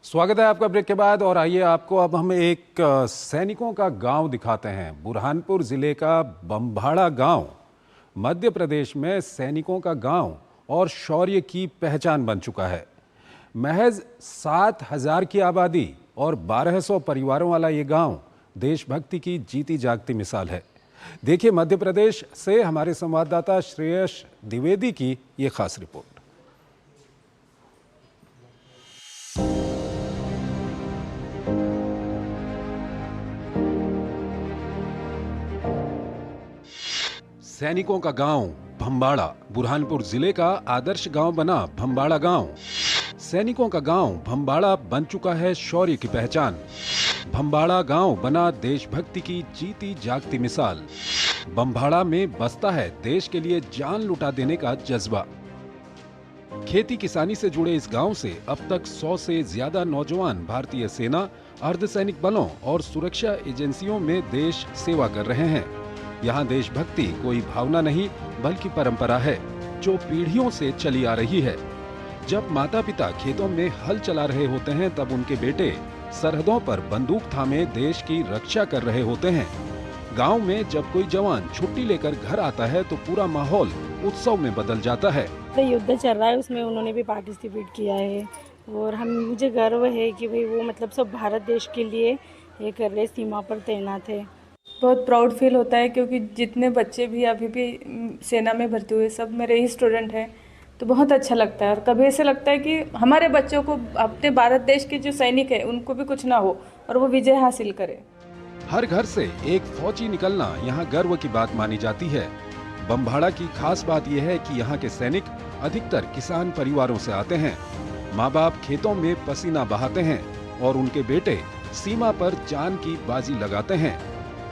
स्वागत है आपका ब्रेक के बाद। और आइए आपको अब हम एक सैनिकों का गांव दिखाते हैं। बुरहानपुर जिले का बम्भाड़ा गांव मध्य प्रदेश में सैनिकों का गांव और शौर्य की पहचान बन चुका है। महज 7,000 की आबादी और 1,200 परिवारों वाला ये गांव देशभक्ति की जीती जागती मिसाल है। देखिए मध्य प्रदेश से हमारे संवाददाता श्रेयस द्विवेदी की ये खास रिपोर्ट। सैनिकों का गांव भम्बाड़ा बुरहानपुर जिले का आदर्श गांव बना भम्बाड़ा गांव। सैनिकों का गांव भम्बाड़ा बन चुका है शौर्य की पहचान। भम्बाड़ा गांव बना देशभक्ति की जीती जागती मिसाल। भम्बाड़ा में बसता है देश के लिए जान लुटा देने का जज्बा। खेती किसानी से जुड़े इस गांव से अब तक 100 से ज्यादा नौजवान भारतीय सेना, अर्धसैनिक बलों और सुरक्षा एजेंसियों में देश सेवा कर रहे हैं। यहाँ देशभक्ति कोई भावना नहीं बल्कि परंपरा है जो पीढ़ियों से चली आ रही है। जब माता पिता खेतों में हल चला रहे होते हैं तब उनके बेटे सरहदों पर बंदूक थामे देश की रक्षा कर रहे होते हैं। गांव में जब कोई जवान छुट्टी लेकर घर आता है तो पूरा माहौल उत्सव में बदल जाता है। युद्ध चल रहा है उसमें उन्होंने भी पार्टिसिपेट किया है और मुझे गर्व है कि भाई वो सब भारत देश के लिए ये कर रहे, सीमा पर तैनात है। बहुत प्राउड फील होता है क्योंकि जितने बच्चे भी अभी भी सेना में भर्ती हुए सब मेरे ही स्टूडेंट हैं, तो बहुत अच्छा लगता है। और कभी ऐसे लगता है कि हमारे बच्चों को, अपने भारत देश के जो सैनिक है उनको भी कुछ ना हो और वो विजय हासिल करे। हर घर से एक फौजी निकलना यहाँ गर्व की बात मानी जाती है। बम्बाड़ा की खास बात यह है कि यहाँ के सैनिक अधिकतर किसान परिवारों से आते हैं। माँ बाप खेतों में पसीना बहाते हैं और उनके बेटे सीमा पर जान की बाजी लगाते हैं।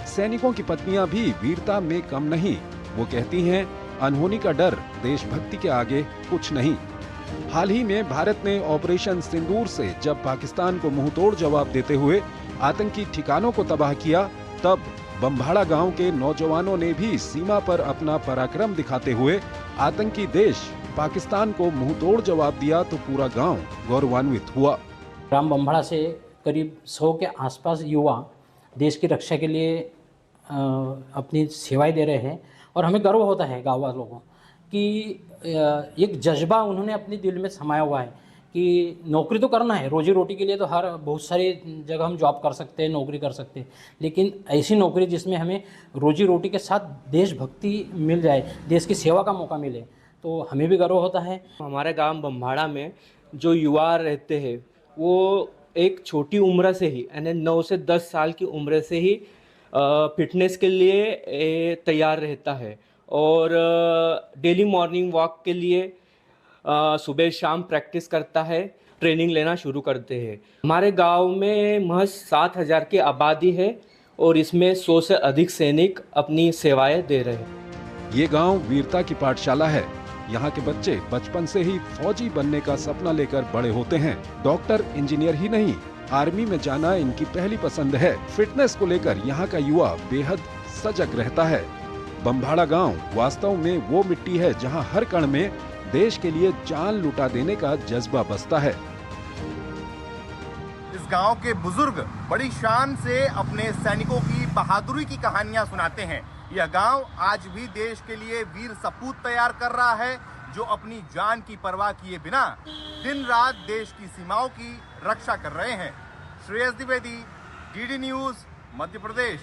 सैनिकों की पत्नियां भी वीरता में कम नहीं। वो कहती हैं अनहोनी का डर देशभक्ति के आगे कुछ नहीं। हाल ही में भारत ने ऑपरेशन सिंदूर से जब पाकिस्तान को मुंहतोड़ जवाब देते हुए आतंकी ठिकानों को तबाह किया, तब बम्बाड़ा गांव के नौजवानों ने भी सीमा पर अपना पराक्रम दिखाते हुए आतंकी देश पाकिस्तान को मुंहतोड़ जवाब दिया तो पूरा गांव गौरवान्वित हुआ। ग्राम बम्बाड़ा से करीब 100 के आसपास युवा देश की रक्षा के लिए अपनी सेवाएं दे रहे हैं और हमें गर्व होता है गाँव वालों को कि एक जज्बा उन्होंने अपने दिल में समाया हुआ है कि नौकरी तो करना है, रोजी रोटी के लिए तो बहुत सारी जगह हम जॉब कर सकते हैं, नौकरी कर सकते हैं, लेकिन ऐसी नौकरी जिसमें हमें रोजी रोटी के साथ देशभक्ति मिल जाए, देश की सेवा का मौका मिले, तो हमें भी गर्व होता है। हमारे गांव बम्बाड़ा में जो युवा रहते हैं वो एक छोटी उम्र से ही यानी 9 से 10 साल की उम्र से ही फिटनेस के लिए तैयार रहता है और डेली मॉर्निंग वॉक के लिए सुबह शाम प्रैक्टिस करता है, ट्रेनिंग लेना शुरू करते हैं। हमारे गांव में महज 7,000 की आबादी है और इसमें 100 से अधिक सैनिक अपनी सेवाएं दे रहे हैं। ये गांव वीरता की पाठशाला है। यहाँ के बच्चे बचपन से ही फौजी बनने का सपना लेकर बड़े होते हैं। डॉक्टर, इंजीनियर ही नहीं, आर्मी में जाना इनकी पहली पसंद है। फिटनेस को लेकर यहाँ का युवा बेहद सजग रहता है। बम्बाड़ा गांव वास्तव में वो मिट्टी है जहाँ हर कण में देश के लिए जान लुटा देने का जज्बा बसता है। इस गांव के बुजुर्ग बड़ी शान से अपने सैनिकों की बहादुरी की कहानियां सुनाते हैं। यह गांव आज भी देश के लिए वीर सपूत तैयार कर रहा है जो अपनी जान की परवाह किए बिना दिन रात देश की सीमाओं की रक्षा कर रहे हैं। Shreyas Dwivedi, DD news, Madhya Pradesh.